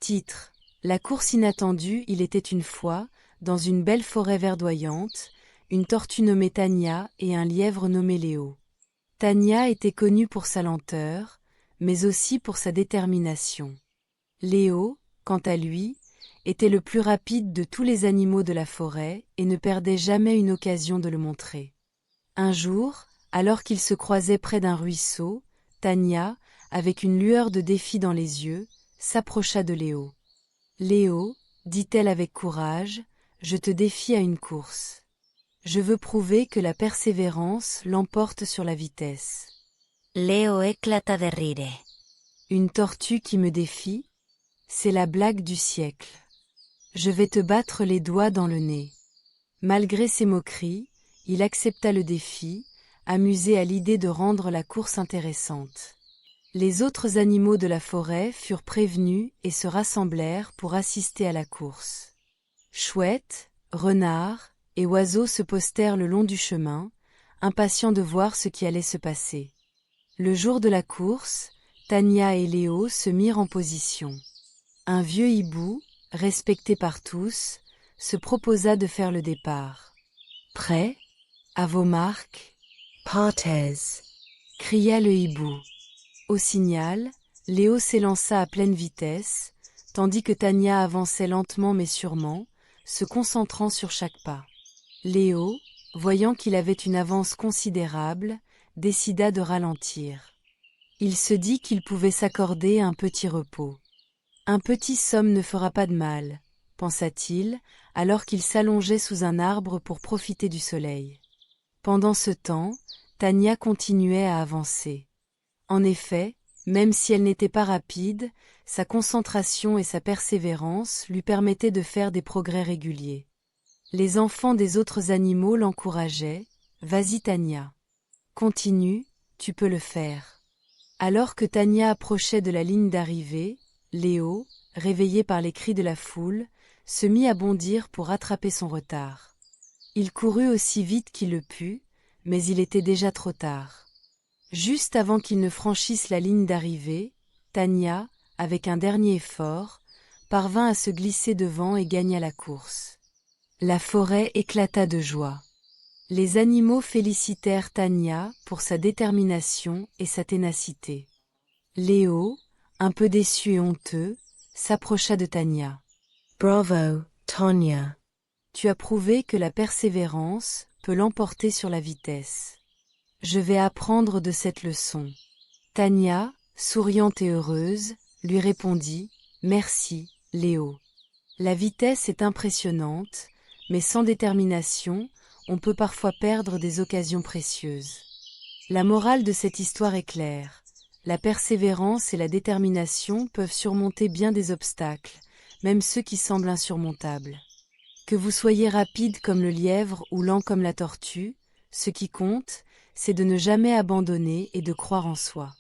Titre: La course inattendue. Il était une fois, dans une belle forêt verdoyante, une tortue nommée Tania et un lièvre nommé Léo. Tania était connue pour sa lenteur, mais aussi pour sa détermination. Léo, quant à lui, était le plus rapide de tous les animaux de la forêt et ne perdait jamais une occasion de le montrer. Un jour, alors qu'ils se croisaient près d'un ruisseau, Tania, avec une lueur de défi dans les yeux, s'approcha de Léo. « Léo, dit-elle avec courage, je te défie à une course. Je veux prouver que la persévérance l'emporte sur la vitesse. » Léo éclata de rire. Une tortue qui me défie? C'est la blague du siècle. Je vais te battre les doigts dans le nez. Malgré ses moqueries, il accepta le défi, amusé à l'idée de rendre la course intéressante. Les autres animaux de la forêt furent prévenus et se rassemblèrent pour assister à la course. Chouettes, renards et oiseaux se postèrent le long du chemin, impatients de voir ce qui allait se passer. Le jour de la course, Tania et Léo se mirent en position. Un vieux hibou, respecté par tous, se proposa de faire le départ. « Prêt? À vos marques? Partez !» cria le hibou. Au signal, Léo s'élança à pleine vitesse, tandis que Tania avançait lentement mais sûrement, se concentrant sur chaque pas. Léo, voyant qu'il avait une avance considérable, décida de ralentir. Il se dit qu'il pouvait s'accorder un petit repos. Un petit somme ne fera pas de mal, pensa-t-il, alors qu'il s'allongeait sous un arbre pour profiter du soleil. Pendant ce temps, Tania continuait à avancer. En effet, même si elle n'était pas rapide, sa concentration et sa persévérance lui permettaient de faire des progrès réguliers. Les enfants des autres animaux l'encourageaient. « Vas-y Tania. Continue, tu peux le faire. » Alors que Tania approchait de la ligne d'arrivée, Léo, réveillé par les cris de la foule, se mit à bondir pour rattraper son retard. Il courut aussi vite qu'il le put, mais il était déjà trop tard. Juste avant qu'il ne franchisse la ligne d'arrivée, Tania, avec un dernier effort, parvint à se glisser devant et gagna la course. La forêt éclata de joie. Les animaux félicitèrent Tania pour sa détermination et sa ténacité. Léo, un peu déçu et honteux, s'approcha de Tania. « Bravo, Tania. Tu as prouvé que la persévérance peut l'emporter sur la vitesse. Je vais apprendre de cette leçon. » Tania, souriante et heureuse, lui répondit « Merci, Léo. La vitesse est impressionnante, mais sans détermination, on peut parfois perdre des occasions précieuses. » La morale de cette histoire est claire. La persévérance et la détermination peuvent surmonter bien des obstacles, même ceux qui semblent insurmontables. Que vous soyez rapide comme le lièvre ou lent comme la tortue, ce qui compte, c'est de ne jamais abandonner et de croire en soi.